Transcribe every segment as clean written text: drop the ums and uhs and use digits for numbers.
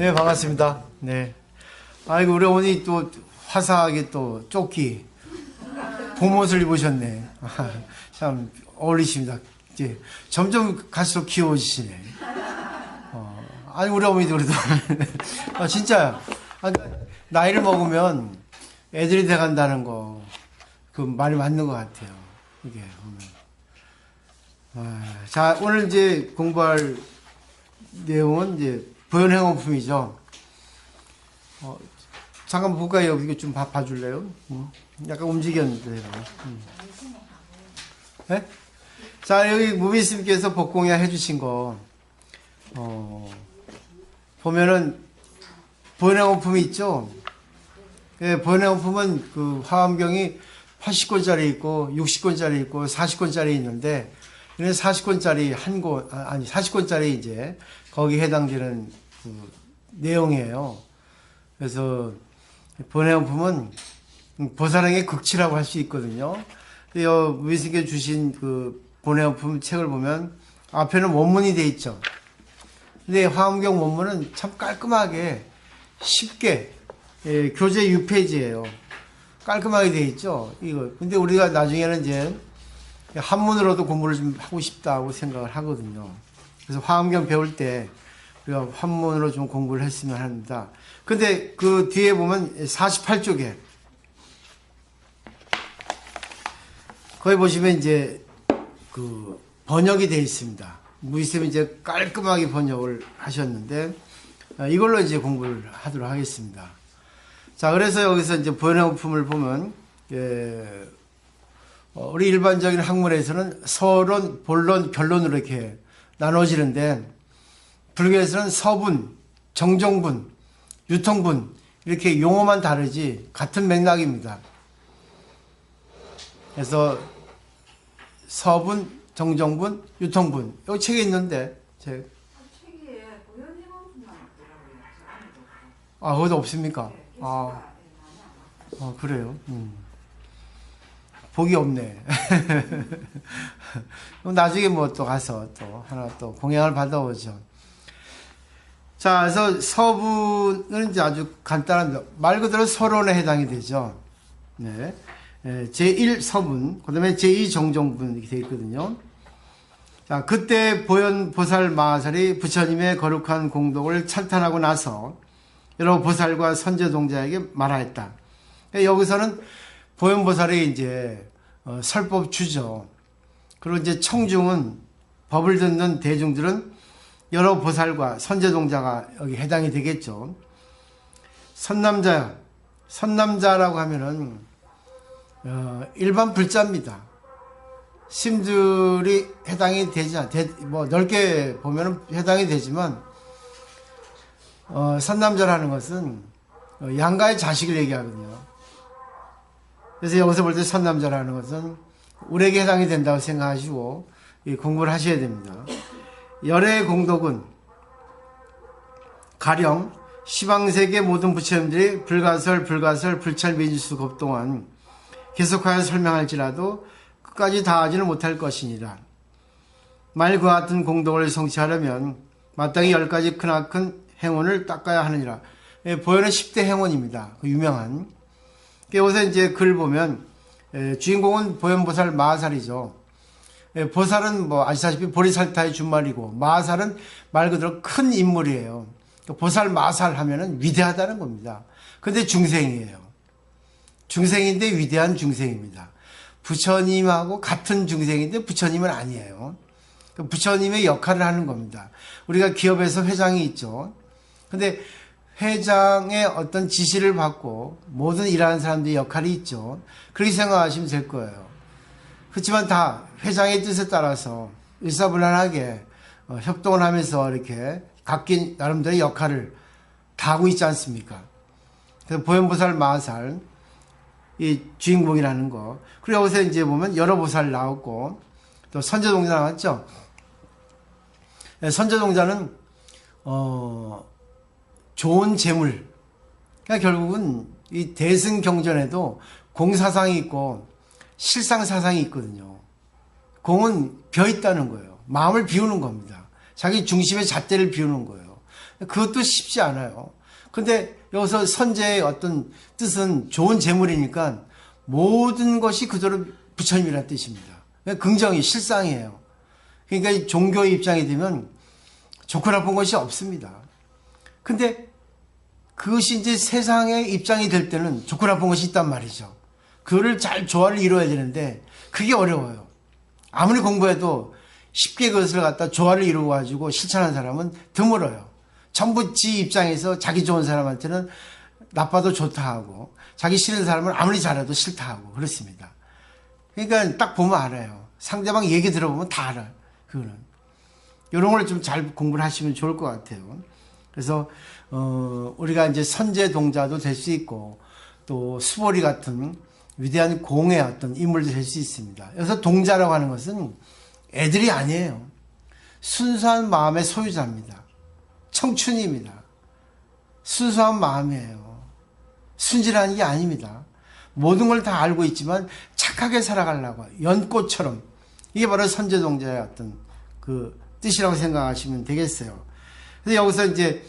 네, 반갑습니다. 네. 아이고, 우리 어머니 또 화사하게 또 조끼, 봄옷을 입으셨네. 참 어울리십니다. 이제 점점 갈수록 귀여워지시네. 아니, 우리 어머니도 그래도. 진짜야. 나이를 먹으면 애들이 돼간다는 거, 그 말이 맞는 것 같아요. 이게, 보면. 자, 오늘 이제 공부할 내용은 이제 보현행어품이죠. 잠깐 볼까요? 이거 좀 봐줄래요? 약간 움직였는데. 네? 자, 여기 무비스님께서 법공야 해주신 거, 보면은, 보현행어품이 있죠? 예, 보현행어품은 그 화엄경이 80권짜리 있고, 60권짜리 있고, 40권짜리 있는데, 40권짜리 한 권, 아니, 40권짜리 이제, 거기에 해당되는 그 내용이에요. 그래서, 보현행어품은 보살행의 극치라고 할 수 있거든요. 무비스님께 주신 그 보현행어품 책을 보면, 앞에는 원문이 돼 있죠. 근데 화엄경 원문은 참 깔끔하게, 쉽게, 예, 교재 6페이지예요. 깔끔하게 돼 있죠. 이거. 근데 우리가 나중에는 이제 한문으로도 공부를 좀 하고 싶다고 생각을 하거든요. 그래서 화엄경 배울 때 우리가 한문으로 좀 공부를 했으면 합니다. 근데 그 뒤에 보면 48쪽에 거기 보시면 이제 그 번역이 되어 있습니다. 무이쌤이 이제 깔끔하게 번역을 하셨는데 이걸로 이제 공부를 하도록 하겠습니다. 자, 그래서 여기서 이제 보현행어품을 보면, 예, 우리 일반적인 학문에서는 서론, 본론, 결론으로 이렇게 나눠지는데, 불교에서는 서분, 정정분, 유통분, 이렇게 용어만 다르지, 같은 맥락입니다. 그래서 서분, 정정분, 유통분, 여기 책에 있는데, 책에 보현행어품만 없더라고요. 거기도 없습니까? 그래요. 복이 없네. 그럼 나중에 뭐 또 가서 또 하나 또 공양을 받아오죠. 자, 그래서 서분은 이제 아주 간단합니다. 말 그대로 서론에 해당이 되죠. 네. 제1서분, 그 다음에 제2정정분 이렇게 되어 있거든요. 자, 그때 보현 보살 마하살이 부처님의 거룩한 공덕을 찬탄하고 나서 여러 보살과 선제동자에게 말하였다. 여기서는 보현보살이 이제 설법 주죠. 그리고 이제 청중은 법을 듣는 대중들은 여러 보살과 선제동자가 여기 해당이 되겠죠. 선남자라고 하면은 일반 불자입니다. 심들이 해당이 되지 뭐 넓게 보면은 해당이 되지만. 선남자라는 것은 양가의 자식을 얘기하거든요. 그래서 여기서 볼 때 선남자라는 것은 우리에게 해당이 된다고 생각하시고 공부를 하셔야 됩니다. 열의 공덕은 가령 시방세계 모든 부처님들이 불가설, 불찰미지수 겁동안 계속하여 설명할지라도 끝까지 다 하지는 못할 것이니라. 만일 그와 같은 공덕을 성취하려면 마땅히 10가지 크나큰 행원을 닦아야 하느니라. 보현은 10대 행원입니다. 그 유명한. 여기서 이제 글 보면, 주인공은 보현보살 마하살이죠. 보살은 뭐 아시다시피 보리살타의 준말이고, 마하살은 말 그대로 큰 인물이에요. 보살 마하살 하면은 위대하다는 겁니다. 근데 중생이에요. 중생인데 위대한 중생입니다. 부처님하고 같은 중생인데 부처님은 아니에요. 부처님의 역할을 하는 겁니다. 우리가 기업에서 회장이 있죠. 근데 회장의 어떤 지시를 받고 모든 일하는 사람들의 역할이 있죠. 그렇게 생각하시면 될 거예요. 그렇지만 다 회장의 뜻에 따라서 일사불란하게 협동을 하면서 이렇게 각기 나름대로의 역할을 다 하고 있지 않습니까? 그래서 보현보살 마하살 이 주인공이라는 거. 그리고 여기서 이제 보면 여러 보살 나왔고 또 선제동자 나왔죠. 선제동자는 좋은 재물. 그러니까 결국은 이 대승경전에도 공사상이 있고 실상사상이 있거든요. 공은 비어 있다는 거예요. 마음을 비우는 겁니다. 자기 중심의 잣대를 비우는 거예요. 그것도 쉽지 않아요. 근데 여기서 선제의 어떤 뜻은 좋은 재물이니까 모든 것이 그대로 부처님이라는 뜻입니다. 긍정이 실상이에요. 그러니까 이 종교의 입장이 되면 좋고 나쁜 것이 없습니다. 근데 그것이 이제 세상의 입장이 될 때는 좋고 나쁜 것이 있단 말이죠. 그거를 잘 조화를 이루어야 되는데 그게 어려워요. 아무리 공부해도 쉽게 그것을 갖다 조화를 이루어가지고 실천하는 사람은 드물어요. 전부 지 입장에서 자기 좋은 사람한테는 나빠도 좋다 하고 자기 싫은 사람은 아무리 잘해도 싫다 하고 그렇습니다. 그러니까 딱 보면 알아요. 상대방 얘기 들어보면 다 알아요. 그거는. 이런 걸 좀 잘 공부를 하시면 좋을 것 같아요. 그래서 우리가 이제 선제 동자도 될 수 있고 또 수보리 같은 위대한 공의 어떤 인물도 될 수 있습니다. 여기서 동자라고 하는 것은 애들이 아니에요. 순수한 마음의 소유자입니다. 청춘입니다. 순수한 마음이에요. 순진한 게 아닙니다. 모든 걸 다 알고 있지만 착하게 살아가려고 연꽃처럼. 이게 바로 선제동자의 어떤 그 뜻이라고 생각하시면 되겠어요. 그래서 여기서 이제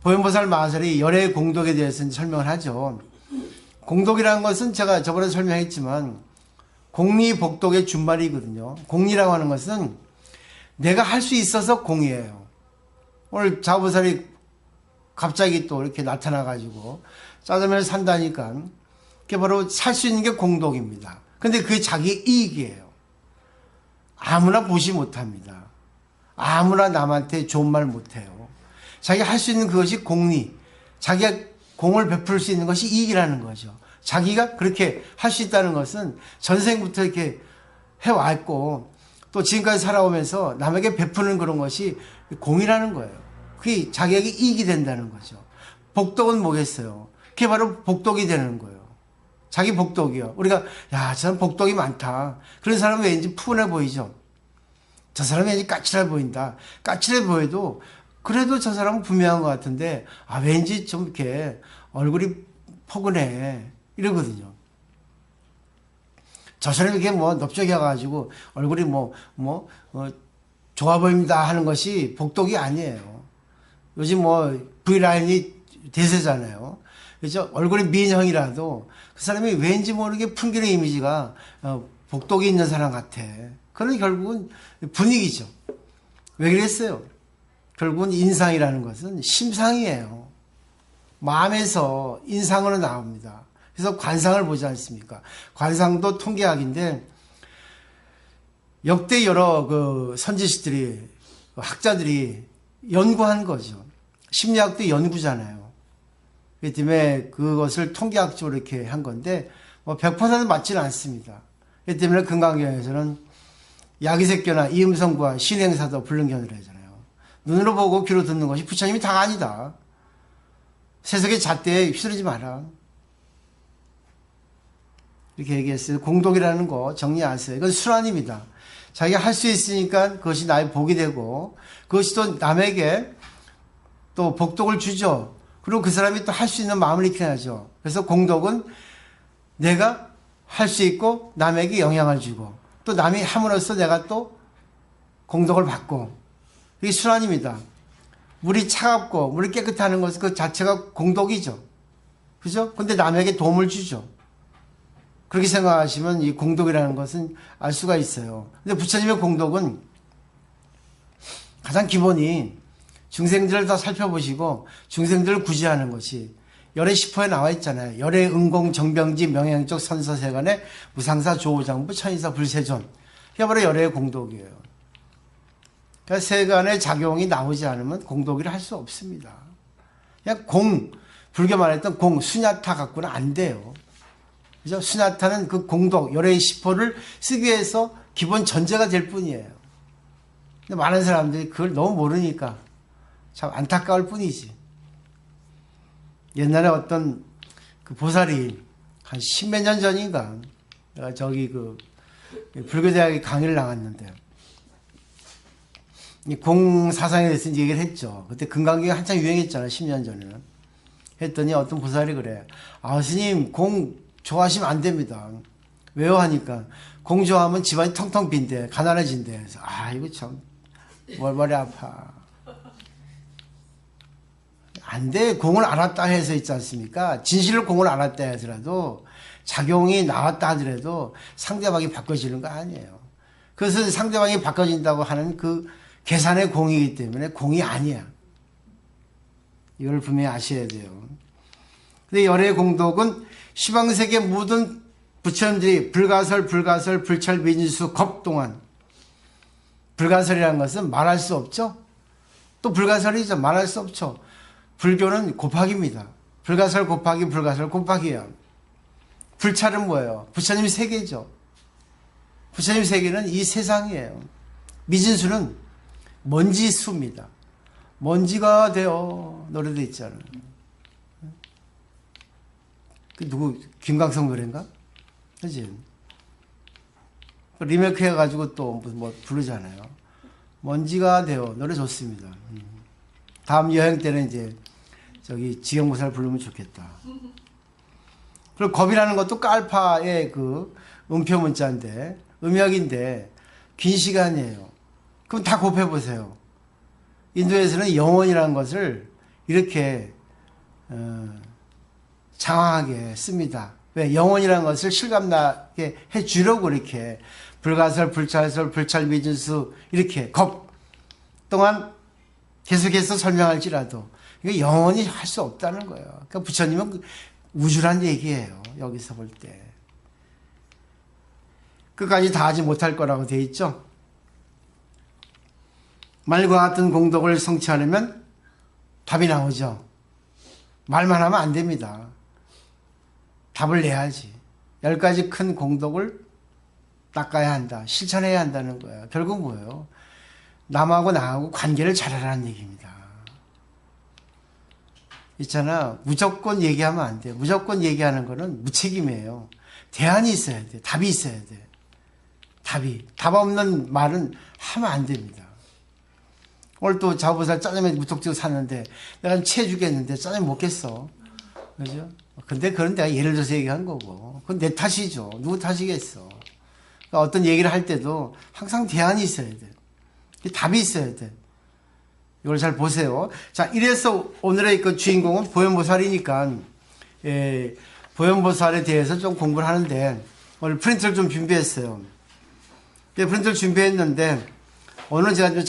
보현보살 마하설이 열의 공덕에 대해서 설명을 하죠. 공덕이라는 것은 제가 저번에 설명했지만 공리복덕의 준말이거든요. 공리라고 하는 것은 내가 할 수 있어서 공이에요. 오늘 자보살이 갑자기 또 이렇게 나타나가지고 짜장면을 산다니까 그게 바로 살 수 있는 게 공덕입니다. 근데 그게 자기 이익이에요. 아무나 무시 못합니다. 아무나 남한테 좋은 말 못해요. 자기가 할 수 있는 그것이 공리, 자기가 공을 베풀 수 있는 것이 이익이라는 거죠. 자기가 그렇게 할 수 있다는 것은 전생부터 이렇게 해왔고 또 지금까지 살아오면서 남에게 베푸는 그런 것이 공이라는 거예요. 그게 자기에게 이익이 된다는 거죠. 복덕은 뭐겠어요? 그게 바로 복덕이 되는 거예요. 자기 복덕이요. 우리가 야, 저는 복덕이 많다. 그런 사람은 왠지 푸근해 보이죠. 저 사람이 왠지 까칠해 보인다. 까칠해 보여도 그래도 저 사람은 분명한 것 같은데 아 왠지 좀 이렇게 얼굴이 포근해 이러거든요. 저 사람이 이렇게 뭐 넓적해가지고 얼굴이 좋아 보입니다 하는 것이 복덕이 아니에요. 요즘 뭐 V라인이 대세잖아요. 그래서 얼굴이 미인형이라도 그 사람이 왠지 모르게 풍기는 이미지가 복덕이 있는 사람 같아. 그건 결국은 분위기죠. 왜 그랬어요? 결국은 인상이라는 것은 심상이에요. 마음에서 인상으로 나옵니다. 그래서 관상을 보지 않습니까? 관상도 통계학인데 역대 여러 그 선지식들이 학자들이 연구한 거죠. 심리학도 연구잖아요. 그렇기 때문에 그것을 통계학적으로 이렇게 한 건데 뭐 100% 맞지는 않습니다. 그렇기 때문에 금강경에서는 야기색교나 이음성과 신행사도 불능견을 하잖아요. 눈으로 보고 귀로 듣는 것이 부처님이 다가 아니다. 세속의 잣대에 휩쓸리지 마라. 이렇게 얘기했어요. 공덕이라는 거 정리하세요. 이건 순환입니다. 자기가 할 수 있으니까 그것이 나의 복이 되고 그것이 또 남에게 또 복덕을 주죠. 그리고 그 사람이 또 할 수 있는 마음을 익혀야죠. 그래서 공덕은 내가 할 수 있고 남에게 영향을 주고 또 남이 함으로써 내가 또 공덕을 받고 이게 순환입니다. 물이 차갑고 물이 깨끗하는 것은 그 자체가 공덕이죠. 그죠? 근데 남에게 도움을 주죠. 그렇게 생각하시면 이 공덕이라는 것은 알 수가 있어요. 근데 부처님의 공덕은 가장 기본이 중생들을 다 살펴보시고 중생들을 구제하는 것이 열의 10호에 나와 있잖아요. 열의 응공 정병지 명행적 선서세간의 무상사 조호장부 천인사 불세존. 이게 바로 열의 공덕이에요. 그러니까 세간의 작용이 나오지 않으면 공덕이를 할 수 없습니다. 그냥 불교 말했던 수냐타 갖고는 안 돼요. 그죠? 수냐타는 그 공덕, 열의 10호를 쓰기 위해서 기본 전제가 될 뿐이에요. 근데 많은 사람들이 그걸 너무 모르니까 참 안타까울 뿐이지. 옛날에 어떤 그 보살이 한 10몇 년 전인가 내가 저기 그 불교대학에 강의를 나갔는데 이 공 사상에 대해서 얘기를 했죠. 그때 금강경이 한창 유행했잖아요. 10년 전에는. 했더니 어떤 보살이 그래. 아, 스님 공 좋아하시면 안 됩니다. 왜요? 하니까 공 좋아하면 집안이 텅텅 빈대. 가난해진대. 그래서 이거 참 머리 아파. 안 돼. 공을 알았다 해서 있지 않습니까? 진실을 공을 알았다 하더라도 작용이 나왔다 하더라도 상대방이 바꿔지는 거 아니에요. 그것은 상대방이 바꿔진다고 하는 그 계산의 공이기 때문에 공이 아니야. 이걸 분명히 아셔야 돼요. 근데 열의 공덕은 시방세계 모든 부처님들이 불가설, 불찰, 미진수, 겁동안. 불가설이라는 것은 말할 수 없죠. 또 불가설이죠. 말할 수 없죠. 불교는 곱하기입니다. 불가설 곱하기 불가설 곱하기예요. 불찰은 뭐예요? 부처님 세계죠. 부처님 세계는 이 세상이에요. 미진수는 먼지수입니다. 먼지가 되어 노래도 있잖아요. 그 누구 김광석 노래인가? 그지? 리메이크 해가지고 또 뭐 부르잖아요. 먼지가 되어 노래 좋습니다. 다음 여행 때는 이제 저기 지경보살 부르면 좋겠다. 그리고 겁이라는 것도 깔파의 그 음표 문자인데 음역인데 긴 시간이에요. 그럼 다 곱해보세요. 인도에서는 영원이라는 것을 이렇게 장황하게 씁니다. 왜? 영원이라는 것을 실감나게 해주려고 이렇게 불가설, 불찰설, 불찰, 미진수 이렇게 겁 동안 계속해서 설명할지라도 이게 영원히 할 수 없다는 거예요. 그러니까 부처님은 우주란 얘기예요. 여기서 볼 때. 끝까지 다 하지 못할 거라고 돼 있죠. 말과 같은 공덕을 성취하려면 답이 나오죠. 말만 하면 안 됩니다. 답을 내야지. 10가지 큰 공덕을 닦아야 한다. 실천해야 한다는 거예요. 결국 뭐예요? 남하고 나하고 관계를 잘하라는 얘기입니다. 있잖아. 무조건 얘기하면 안 돼요. 무조건 얘기하는 거는 무책임이에요. 대안이 있어야 돼. 답이 있어야 돼. 답 없는 말은 하면 안 됩니다. 오늘 또 자보살 짜장면 무턱지고 샀는데 내가 채 주겠는데 짜장면 먹겠어. 그죠? 근데 그건 내가 예를 들어서 얘기한 거고. 그건 내 탓이죠. 누구 탓이겠어. 그러니까 어떤 얘기를 할 때도 항상 대안이 있어야 돼. 답이 있어야 돼. 이걸 잘 보세요. 자, 이래서 오늘의 그 주인공은 보현보살이니까, 보현보살에 대해서 좀 공부를 하는데, 오늘 프린트를 좀 준비했어요. 프린트를 준비했는데, 오늘 제가 좀